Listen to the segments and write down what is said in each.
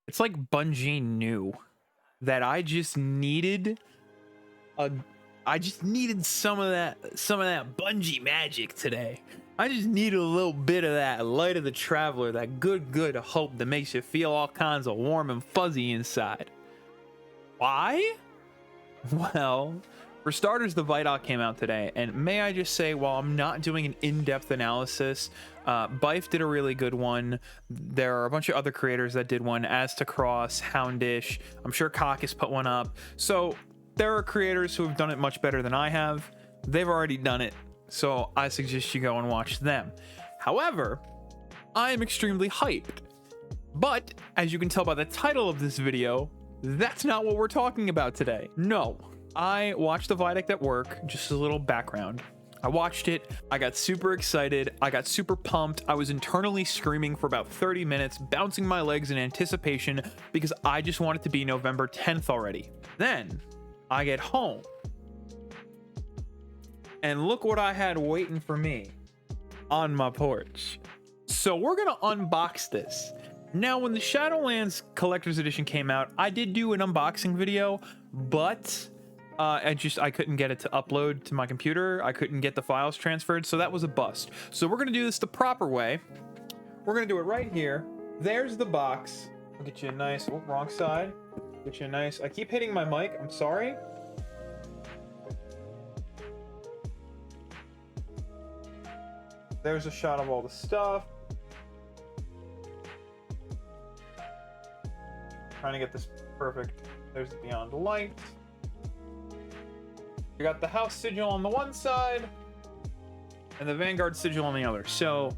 It's like Bungie knew that I just needed some of that Bungie magic today. I just needed a little bit of that light of the traveler, that good hope that makes you feel all kinds of warm and fuzzy inside. Why? Well, for starters, the Vidoc came out today, and may I just say, while I'm not doing an in-depth analysis, Bife did a really good one. There are a bunch of other creators that did one, as to Cross, Houndish. I'm sure Caucus put one up. So there are creators who have done it much better than I have. They've already done it, so I suggest you go and watch them. However, I am extremely hyped. But as you can tell by the title of this video, that's not what we're talking about today. No, I watched the Vidoc at work, just a little background. I watched it, I got super excited, I got super pumped, I was internally screaming for about 30 minutes, bouncing my legs in anticipation because I just want it to be November 10th already. Then, I get home, and look what I had waiting for me on my porch. So we're gonna unbox this. Now, when the Shadowlands Collector's Edition came out, I did do an unboxing video, but I couldn't get it to upload to my computer. I couldn't get the files transferred, so that was a bust. So we're gonna do this the proper way. We're gonna do it right here. There's the box. I'll get you a nice, oh, wrong side. Get you a nice, I keep hitting my mic, I'm sorry. There's a shot of all the stuff. Trying to get this perfect. There's the Beyond Light. You got the house sigil on the one side and the Vanguard sigil on the other. So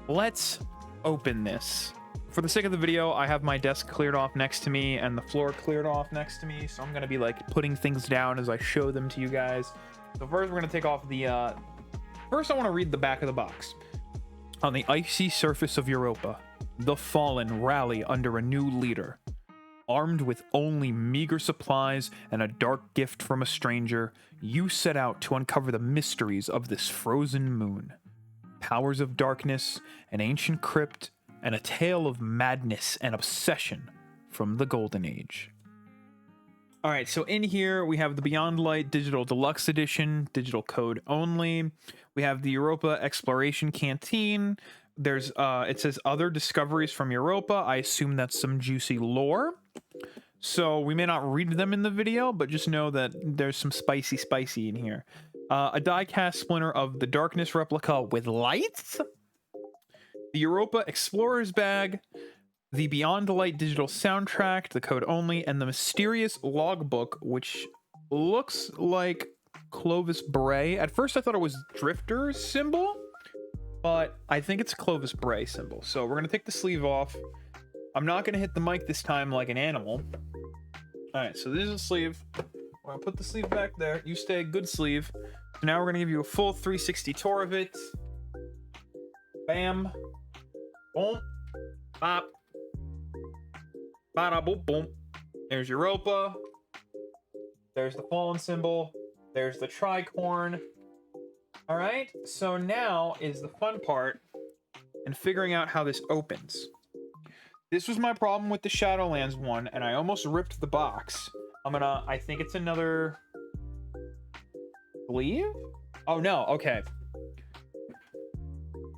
let's open this. For the sake of the video, I have my desk cleared off next to me and the floor cleared off next to me. So I'm going to be like putting things down as I show them to you guys. So first we're going to take off the, first I want to read the back of the box. On the icy surface of Europa, the fallen rally under a new leader. Armed with only meager supplies and a dark gift from a stranger, you set out to uncover the mysteries of this frozen moon. Powers of darkness, an ancient crypt, and a tale of madness and obsession from the Golden Age. Alright, so in here we have the Beyond Light Digital Deluxe Edition, digital code only. We have the Europa Exploration Canteen. There's, it says other discoveries from Europa. I assume that's some juicy lore. So we may not read them in the video, but just know that there's some spicy in here. A die-cast splinter of the Darkness replica with lights. The Europa Explorer's Bag. The Beyond Light digital soundtrack, the code only, and the mysterious logbook, which looks like Clovis Bray. At first I thought it was Drifter's symbol, but I think it's Clovis Bray symbol. So we're going to take the sleeve off. I'm not going to hit the mic this time like an animal. Alright, so this is a sleeve. We're going to put the sleeve back there. You stay a good sleeve. So now we're going to give you a full 360 tour of it. Bam. Boom. Bop. Bada boom boom. There's Europa. There's the fallen symbol. There's the tricorn. Alright, so now is the fun part in figuring out how this opens. This was my problem with the Shadowlands one, and I almost ripped the box. I think it's another sleeve? Oh no, okay.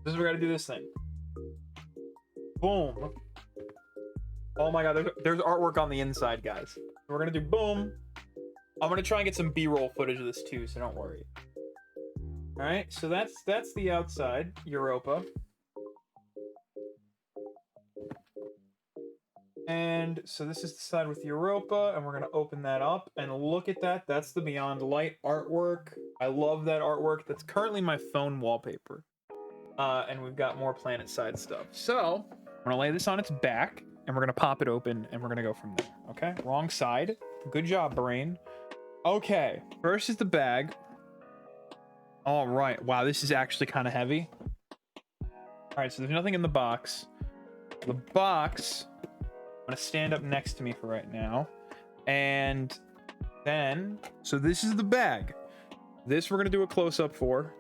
This is where we gotta do this thing. Boom. Oh my god, there's artwork on the inside, guys. We're gonna do boom. I'm gonna try and get some B-roll footage of this too, so don't worry. Alright, so that's the outside, Europa. And so this is the side with Europa, and we're gonna open that up and look at that. That's the Beyond Light artwork. I love that artwork. That's currently my phone wallpaper. And we've got more planet side stuff. So I'm gonna lay this on its back, and we're gonna pop it open, and we're gonna go from there. Okay, wrong side. Good job, brain. Okay, first is the bag. All right, wow, this is actually kind of heavy. All right, so there's nothing in the box. The box, I'm gonna stand up next to me for right now. And then, so this is the bag. This we're gonna do a close-up for.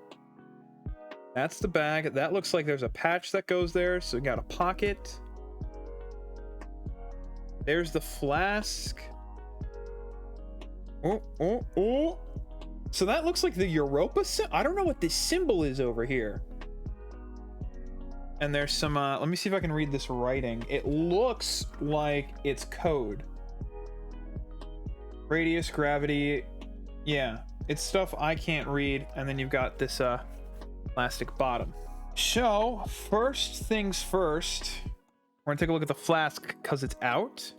That's the bag. That looks like there's a patch that goes there, so we got a pocket. There's the flask. Oh, oh, oh. So that looks like the Europa. I don't know what this symbol is over here. And there's some, let me see if I can read this writing. It looks like it's code. Radius, gravity. Yeah, it's stuff I can't read. And then you've got this, plastic bottom. So, first things first, we're gonna take a look at the flask because it's out.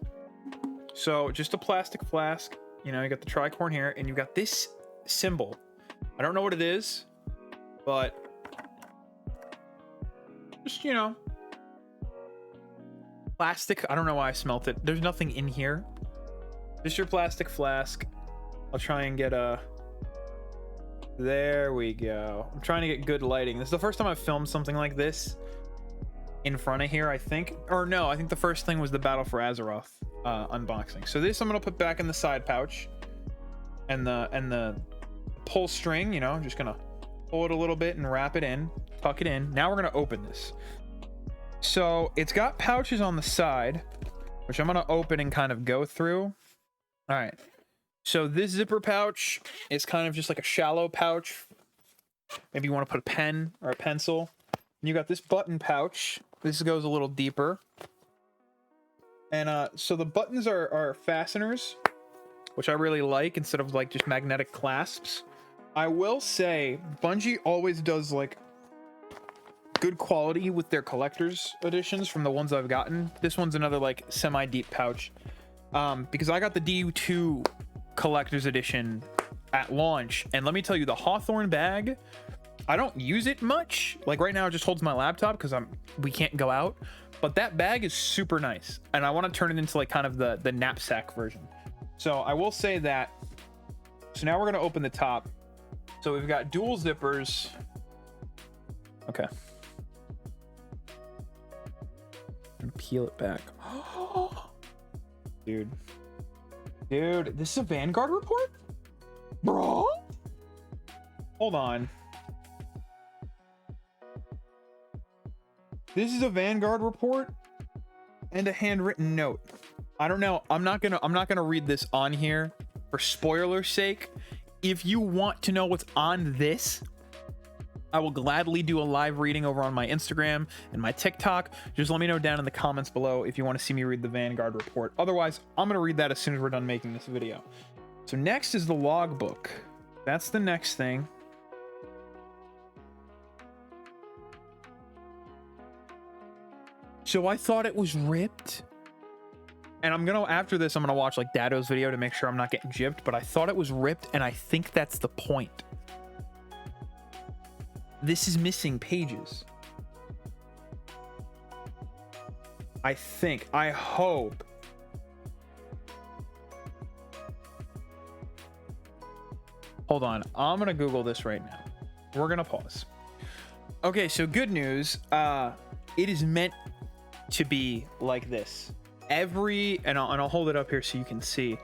So, just a plastic flask. You know, you got the tricorn here, and you got this symbol. I don't know what it is, but just, you know, plastic. I don't know why I smelt it. There's nothing in here. Just your plastic flask. I'll try and get a... There we go. I'm trying to get good lighting. This is the first time I've filmed something like this in front of here, I think. Or no, I think the first thing was the Battle for Azeroth unboxing. So this I'm gonna put back in the side pouch, and the pull string, you know, I'm just gonna pull it a little bit and wrap it in, tuck it in. Now we're gonna open this. So it's got pouches on the side, which I'm gonna open and kind of go through. All right. So this zipper pouch is kind of just like a shallow pouch. Maybe you want to put a pen or a pencil. And you got this button pouch. This goes a little deeper. And so the buttons are fasteners, which I really like, instead of like just magnetic clasps. I will say Bungie always does like good quality with their collector's editions from the ones I've gotten. This one's another like semi-deep pouch. Because I got the DU2 collector's edition at launch, and let me tell you, the Hawthorne bag, I don't use it much. Like right now it just holds my laptop because we can't go out, but that bag is super nice, and I want to turn it into like kind of the knapsack version. So I will say that. So now we're going to open the top. So we've got dual zippers. Okay, and peel it back. Dude, this is a Vanguard report? Bro? Hold on. This is a Vanguard report and a handwritten note. I don't know. I'm not gonna read this on here for spoiler's sake. If you want to know what's on this, I will gladly do a live reading over on my Instagram and my TikTok. Just let me know down in the comments below if you want to see me read the Vanguard report. Otherwise, I'm going to read that as soon as we're done making this video. So next is the logbook. That's the next thing. So I thought it was ripped. And after this, I'm going to watch like Dado's video to make sure I'm not getting gypped. But I thought it was ripped, and I think that's the point. This is missing pages. I hope. Hold on, I'm gonna Google this right now. We're gonna pause. Okay, so good news. It is meant to be like this. And I'll hold it up here so you can see.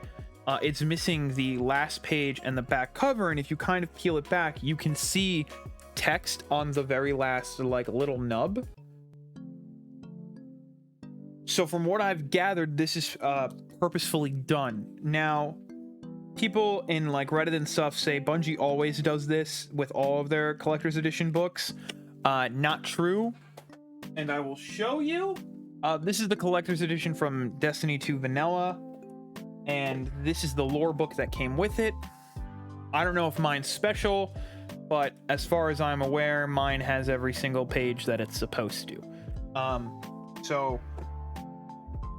It's missing the last page and the back cover, and if you kind of peel it back, you can see text on the very last like little nub. So from what I've gathered, this is purposefully done. Now, people in like Reddit and stuff say Bungie always does this with all of their collector's edition books. Not true. And I will show you. This is the collector's edition from Destiny 2 Vanilla, and this is the lore book that came with it. I don't know if mine's special, but as far as I'm aware, mine has every single page that it's supposed to. So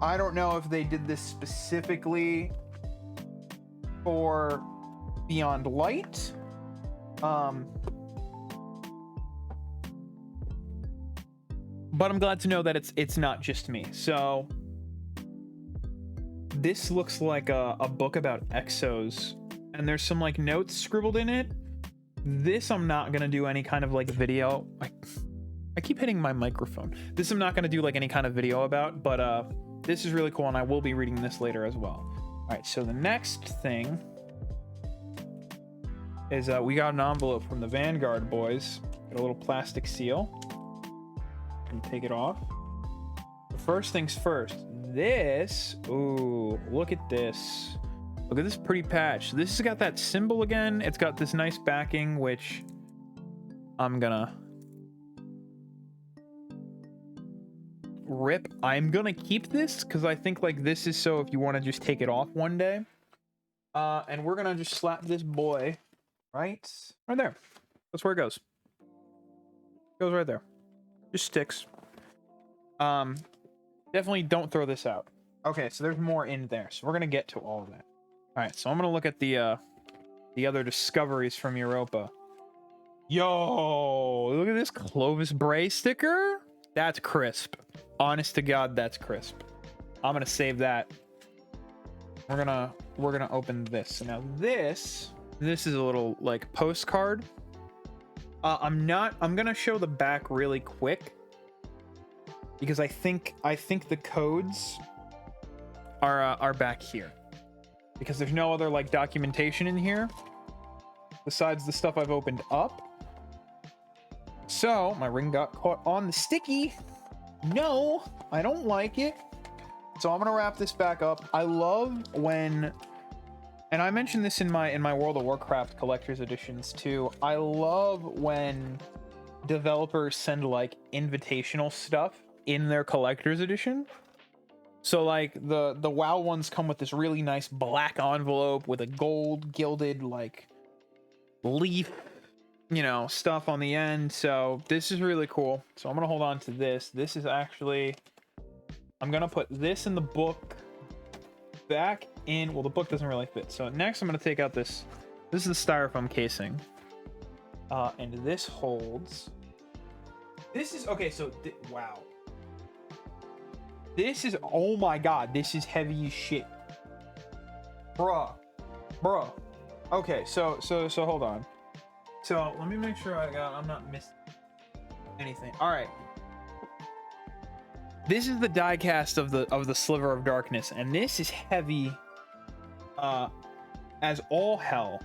I don't know if they did this specifically for Beyond Light. But I'm glad to know that it's not just me. So this looks like a book about exos, and there's some like notes scribbled in it. This I'm not gonna do any kind of like video. I keep hitting my microphone. This I'm not gonna do like any kind of video about, but this is really cool, and I will be reading this later as well. All right, so the next thing is we got an envelope from the Vanguard boys. Got a little plastic seal. And take it off. But first things first, this, ooh, look at this. Look at this pretty patch. This has got that symbol again. It's got this nice backing, which I'm gonna rip. I'm gonna keep this because I think like this is so if you want to just take it off one day. And we're gonna just slap this boy right there. That's where it goes. It goes right there. Just sticks. Definitely don't throw this out. Okay, so there's more in there, so we're gonna get to all of that. All right, so I'm gonna look at the other discoveries from Europa. Yo, look at this Clovis Bray sticker. That's crisp. Honest to God, that's crisp. I'm gonna save that. We're gonna open this. So now this is a little like postcard. I'm gonna show the back really quick because I think the codes are back here because there's no other like documentation in here besides the stuff I've opened up. So my ring got caught on the sticky. No, I don't like it. So I'm gonna wrap this back up. I love when, and I mentioned this in my World of Warcraft collector's editions too. I love when developers send like invitational stuff in their collector's edition. So like the WoW ones come with this really nice black envelope with a gold gilded like leaf, you know, stuff on the end. So this is really cool. So I'm gonna hold on to this. This is actually, I'm gonna put this in the book back in, well, the book doesn't really fit. So next I'm gonna take out this is the styrofoam casing. And this holds, this is, okay, so, wow. This is, oh my God, this is heavy as shit. Bruh. Okay, so hold on. So let me make sure I'm not missing anything. All right. This is the die cast of the Sliver of Darkness, and this is heavy as all hell.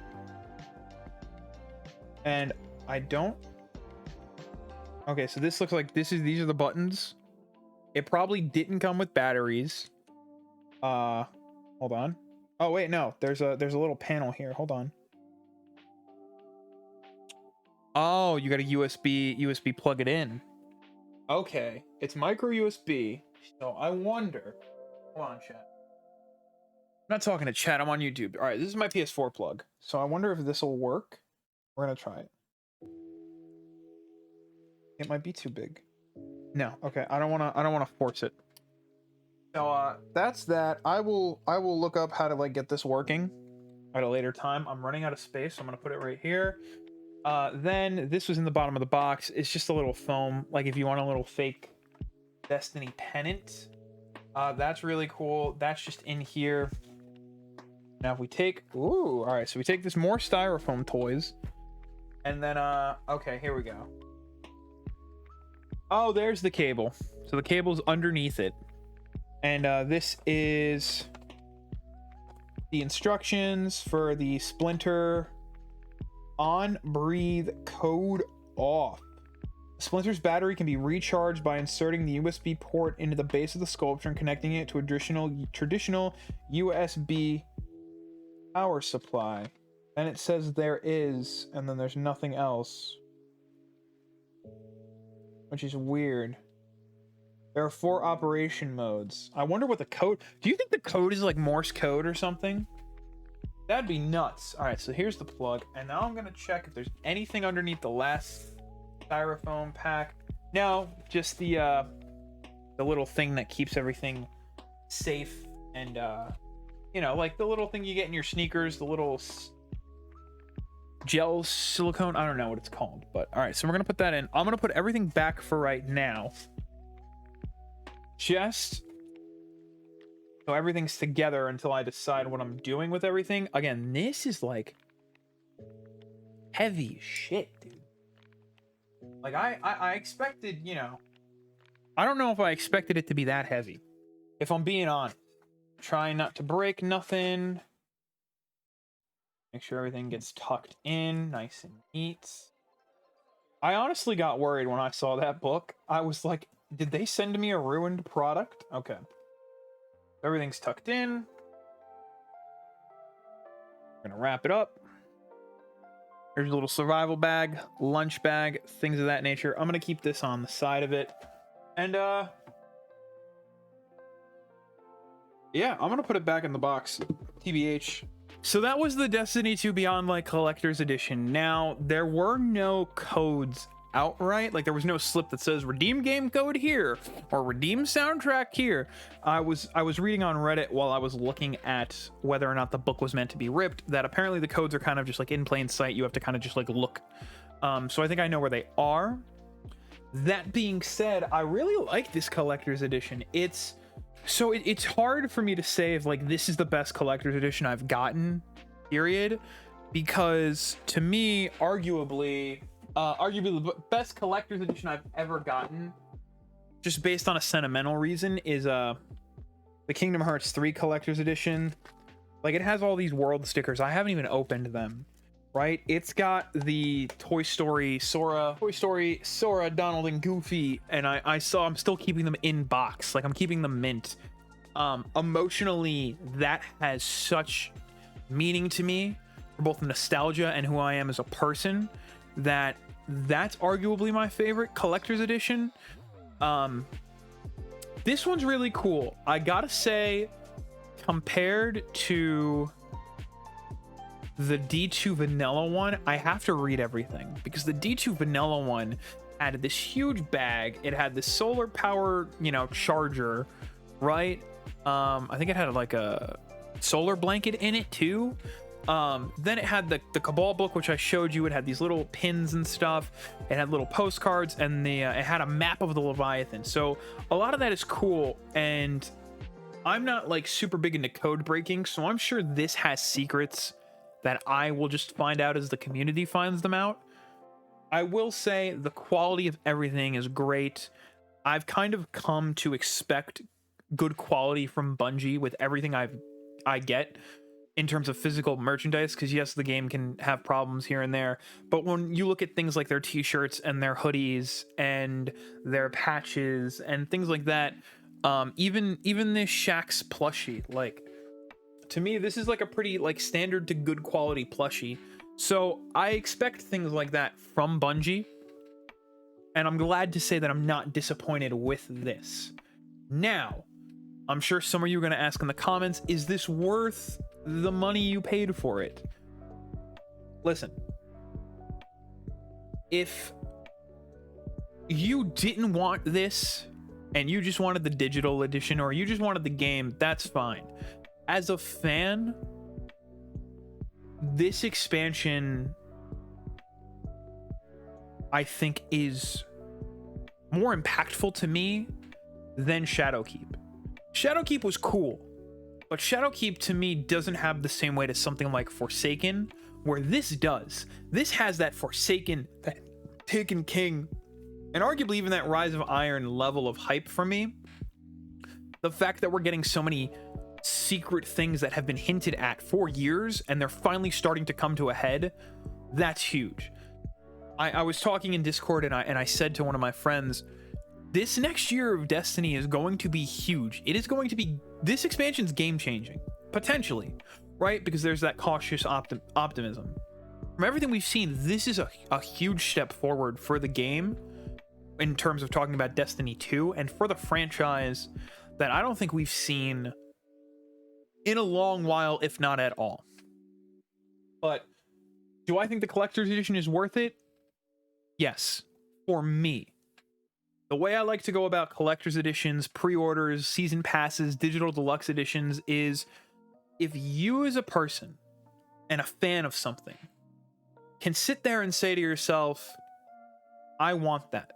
And I don't. Okay, so this looks like these are the buttons. It probably didn't come with batteries. Hold on. Oh wait, no. There's a little panel here. Hold on. Oh, you got a USB plug it in. Okay, it's micro USB. So I wonder. Hold on, chat. I'm not talking to chat. I'm on YouTube. All right, this is my PS4 plug. So I wonder if this will work. We're gonna try it. It might be too big. No. Okay. I don't wanna force it. So that's that. I will look up how to like get this working at a later time. I'm running out of space, so I'm gonna put it right here. Then this was in the bottom of the box. It's just a little foam, like if you want a little fake Destiny pennant. That's really cool. That's just in here. Now if we take, ooh, all right, so we take this more styrofoam toys, and then okay, here we go. Oh, there's the cable. So the cable's underneath it, and this is the instructions for the Splinter on breathe code off. Splinter's battery can be recharged by inserting the USB port into the base of the sculpture and connecting it to a traditional USB power supply. And it says there is, and then there's nothing else, which is weird. There are 4 operation modes. I wonder what the code, do you think the code is like Morse code or something? That'd be nuts. All right, so here's the plug, and now I'm gonna check if there's anything underneath the last styrofoam pack. No, just the little thing that keeps everything safe, and you know, like the little thing you get in your sneakers, the little gel silicone. I don't know what it's called, but all right. So we're gonna put that in. I'm gonna put everything back for right now, just so everything's together until I decide what I'm doing with everything. Again, this is like heavy shit, dude. Like I expected, you know, I don't know if I expected it to be that heavy. If I'm being honest, trying not to break nothing. Make sure everything gets tucked in nice and neat. I honestly got worried when I saw that book. I was like, did they send me a ruined product? Okay. Everything's tucked in. We're gonna wrap it up. Here's a little survival bag, lunch bag, things of that nature. I'm gonna keep this on the side of it. And yeah, I'm gonna put it back in the box, TBH. So that was the Destiny 2 Beyond Light Collector's Edition. Now, there were no codes outright. Like, there was no slip that says redeem game code here or redeem soundtrack here. I was reading on Reddit while I was looking at whether or not the book was meant to be ripped, that apparently the codes are kind of just like in plain sight. You have to kind of just like look. So I think I know where they are. That being said, I really like this collector's edition. It's hard for me to say if like this is the best collector's edition I've gotten, period, because to me, arguably the best collector's edition I've ever gotten, just based on a sentimental reason, is the Kingdom Hearts 3 collector's edition. Like, it has all these world stickers. I haven't even opened them, right? It's got the Toy Story Sora, Donald, and Goofy, and I'm still keeping them in box. Like, I'm keeping them mint. Emotionally, that has such meaning to me for both nostalgia and who I am as a person, that's arguably my favorite collector's edition. This one's really cool. I gotta say, compared to the D2 vanilla one, I have to read everything, because the D2 vanilla one had this huge bag. It had this solar power, charger, right? I think it had like a solar blanket in it too. Then it had the Cabal book, which I showed you. It had these little pins and stuff. It had little postcards, and it had a map of the Leviathan. So a lot of that is cool, and I'm not like super big into code breaking, so I'm sure this has secrets that I will just find out as the community finds them out. I will say the quality of everything is great. I've kind of come to expect good quality from Bungie with everything I get in terms of physical merchandise, because yes, the game can have problems here and there, but when you look at things like their t-shirts and their hoodies and their patches and things like that, even this Shaxx plushie, like, to me, this is like a pretty like standard to good quality plushie. So I expect things like that from Bungie, and I'm glad to say that I'm not disappointed with this. Now, I'm sure some of you are going to ask in the comments, is this worth the money you paid for it? Listen, if you didn't want this and you just wanted the digital edition, or you just wanted the game, that's fine. As a fan, this expansion, I think, is more impactful to me than Shadowkeep. Shadowkeep was cool, but Shadowkeep to me doesn't have the same weight as something like Forsaken, where this does. This has that Forsaken, that Taken King, and arguably even that Rise of Iron level of hype for me. The fact that we're getting so many secret things that have been hinted at for years, and they're finally starting to come to a head, that's huge. I was talking in Discord, and I said to one of my friends, this next year of Destiny is going to be huge. It is going to be, this expansion's game-changing, potentially, right? Because there's that cautious optimism. From everything we've seen, this is a huge step forward for the game in terms of talking about Destiny 2, and for the franchise that I don't think we've seen in a long while, if not at all. But do I think the collector's edition is worth it? Yes, for me. The way I like to go about collector's editions, pre-orders, season passes, digital deluxe editions is, if you as a person and a fan of something can sit there and say to yourself, I want that.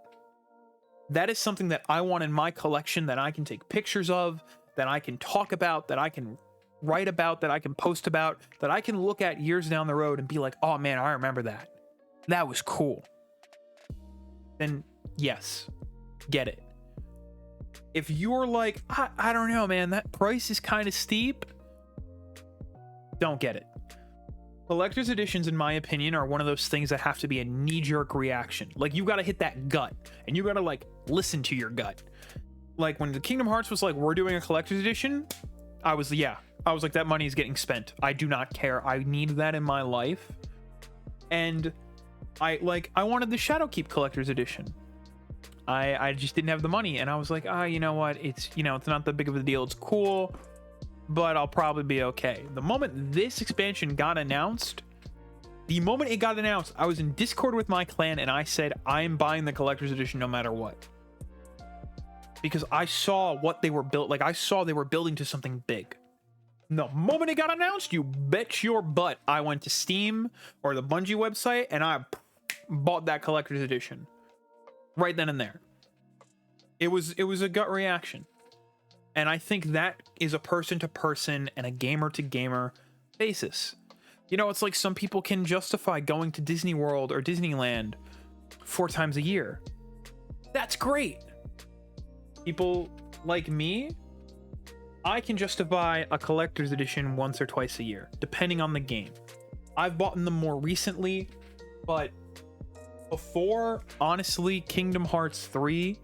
That is something that I want in my collection, that I can take pictures of, that I can talk about, that I can write about, that I can post about, that I can look at years down the road and be like, oh man, I remember that. That was cool. Then yes, get it. If you're like, I don't know, man, that price is kind of steep, don't get it. Collector's editions, in my opinion, are one of those things that have to be a knee-jerk reaction. Like, you gotta hit that gut, and you gotta, like, listen to your gut. Like, when the Kingdom Hearts was like, we're doing a collector's edition, I was like, that money is getting spent. I do not care. I need that in my life. And I wanted the Shadowkeep Collector's Edition. I just didn't have the money, and I was like, you know what? It's not that big of a deal. It's cool, but I'll probably be okay. The moment this expansion got announced, I was in Discord with my clan, and I said, I am buying the Collector's Edition no matter what. Because I saw what they were built, like I saw they were building to something big. The moment it got announced, you bet your butt I went to Steam or the Bungie website and I bought that Collector's Edition right then and there. It was a gut reaction. And I think that is a person to person and a gamer to gamer basis. It's like some people can justify going to Disney World or Disneyland 4 times a year. That's great. People like me, I can justify a collector's edition once or twice a year, depending on the game. I've bought them more recently, but before, honestly, Kingdom Hearts 3,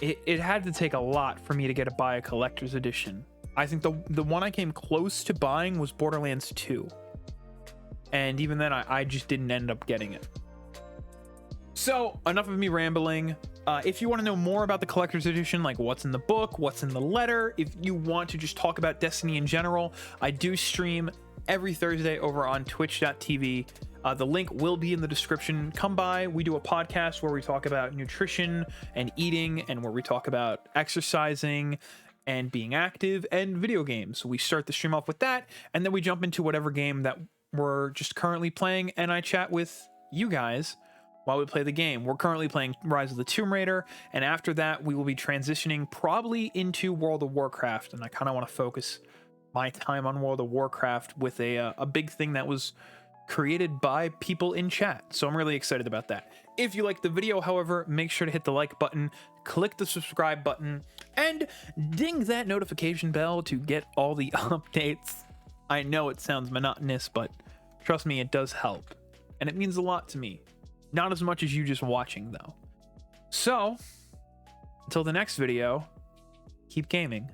it had to take a lot for me to buy a collector's edition. I think the one I came close to buying was Borderlands 2. And even then, I just didn't end up getting it. So, enough of me rambling. If you want to know more about the collector's edition, like what's in the book, what's in the letter, if you want to just talk about Destiny in general, I do stream every Thursday over on twitch.tv. The link will be in the description. Come by. We do a podcast where we talk about nutrition and eating, and where we talk about exercising and being active, and video games. We start the stream off with that, and then we jump into whatever game that we're just currently playing, and I chat with you guys while we play the game. We're currently playing Rise of the Tomb Raider, and after that we will be transitioning probably into World of Warcraft, and I kind of want to focus my time on World of Warcraft with a big thing that was created by people in chat, so I'm really excited about that. If you like the video, however, make sure to hit the like button, click the subscribe button, and ding that notification bell to get all the updates. I know it sounds monotonous, but trust me, it does help, and it means a lot to me. Not as much as you just watching, though. So, until the next video, keep gaming.